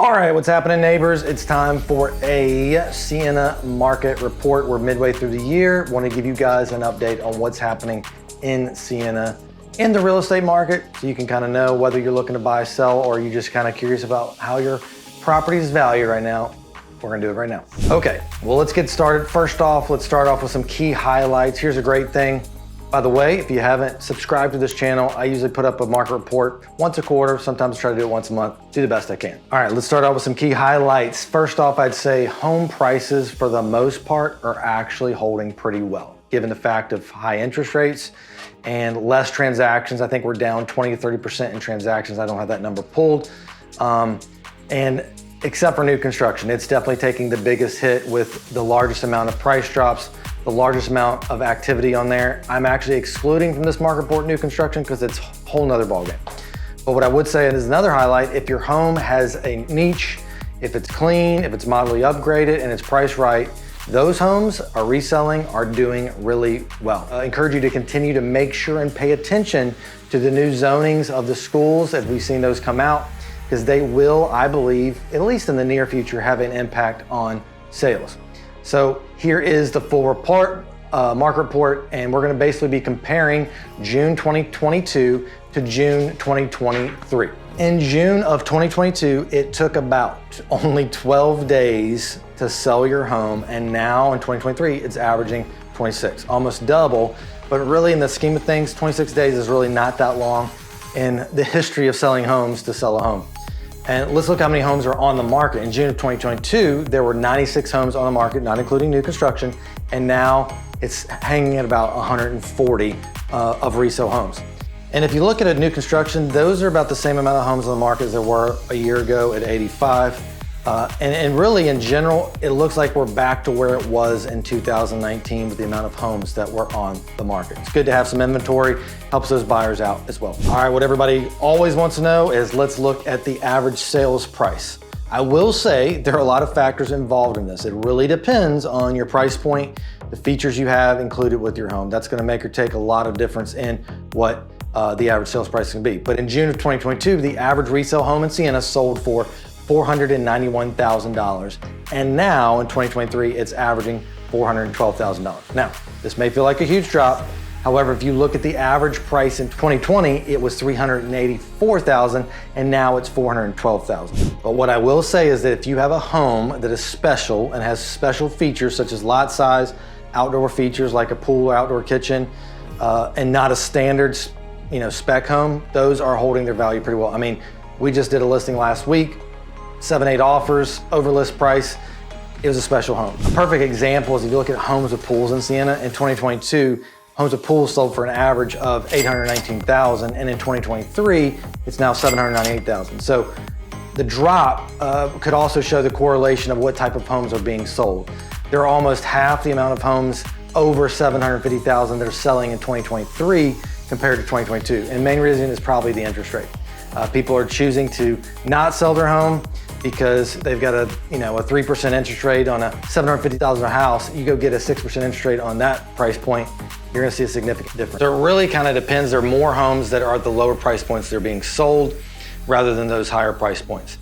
All right, what's happening, neighbors? It's time for a Sienna market report. We're midway through the year. Want to give you guys an update on what's happening in Sienna in the real estate market, so you can kind of know whether you're looking to buy, sell, or you're just kind of curious about how your property is valued right now. We're gonna do it right now. Okay, well, let's get started. First off, let's start off with some key highlights. Here's a great thing. By the way, if you haven't subscribed to this channel, I usually put up a market report once a quarter, sometimes try to do it once a month, do the best I can. All right, let's start off with some key highlights. First off, I'd say home prices for the most part are actually holding pretty well, given the fact of high interest rates and less transactions. I think we're down 20 to 30% in transactions. I don't have that number pulled. And except for new construction, it's definitely taking the biggest hit with the largest amount of price drops, the largest amount of activity on there. I'm actually excluding from this market report new construction because it's a whole nother ballgame. But what I would say is another highlight, if your home has a niche, if it's clean, if it's modelly upgraded and it's priced right, those homes are reselling, are doing really well. I encourage you to continue to make sure and pay attention to the new zonings of the schools as we've seen those come out, because they will, I believe, at least in the near future, have an impact on sales. So here is the full report, market report, and we're gonna basically be comparing June 2022 to June 2023. In June of 2022, it took about only 12 days to sell your home, and now in 2023, it's averaging 26, almost double, but really in the scheme of things, 26 days is really not that long in the history of selling homes to sell a home. And let's look how many homes are on the market. In June of 2022, there were 96 homes on the market, not including new construction, and now it's hanging at about 140 of resale homes. And if you look at a new construction, those are about the same amount of homes on the market as there were a year ago at 85. And really in general, it looks like we're back to where it was in 2019 with the amount of homes that were on the market. It's good to have some inventory, helps those buyers out as well. All right, what everybody always wants to know is let's look at the average sales price. I will say there are a lot of factors involved in this. It really depends on your price point, the features you have included with your home. That's gonna make or take a lot of difference in what the average sales price can be. But in June of 2022, the average resale home in Sienna sold for $491,000. And now in 2023, it's averaging $412,000. Now, this may feel like a huge drop. However, if you look at the average price in 2020, it was $384,000, and now it's $412,000. But what I will say is that if you have a home that is special and has special features such as lot size, outdoor features like a pool or outdoor kitchen, and not a standard, spec home, those are holding their value pretty well. I mean, we just did a listing last week, 7-8 offers, over list price. It was a special home. A perfect example is if you look at homes with pools in Sienna, in 2022, homes with pools sold for an average of $819,000, and in 2023, it's now $798,000. So the drop could also show the correlation of what type of homes are being sold. There are almost half the amount of homes over $750,000 that are selling in 2023 compared to 2022. And the main reason is probably the interest rate. People are choosing to not sell their home because they've got a 3% interest rate on a $750,000 house. You go get a 6% interest rate on that price point, you're gonna see a significant difference. So it really kind of depends. There are more homes that are at the lower price points that are being sold rather than those higher price points.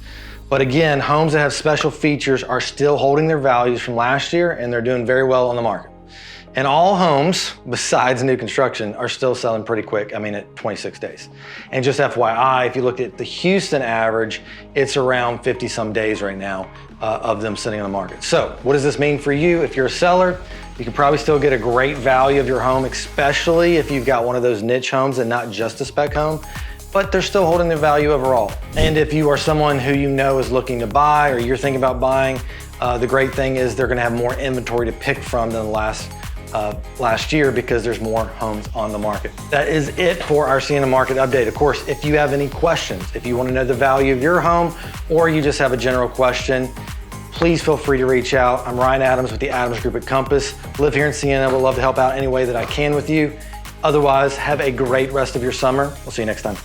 But again, homes that have special features are still holding their values from last year, and they're doing very well on the market. And all homes, besides new construction, are still selling pretty quick, at 26 days. And just FYI, if you look at the Houston average, it's around 50 some days right now of them sitting on the market. So what does this mean for you? If you're a seller, you can probably still get a great value of your home, especially if you've got one of those niche homes and not just a spec home, but they're still holding their value overall. And if you are someone who is looking to buy or you're thinking about buying, the great thing is they're gonna have more inventory to pick from than last year because there's more homes on the market. That is it for our Sienna market update. Of course, if you have any questions, if you want to know the value of your home, or you just have a general question, please feel free to reach out. I'm Ryan Adams with the Adams Group at Compass. Live here in Sienna. Would love to help out any way that I can with you. Otherwise, have a great rest of your summer. We'll see you next time.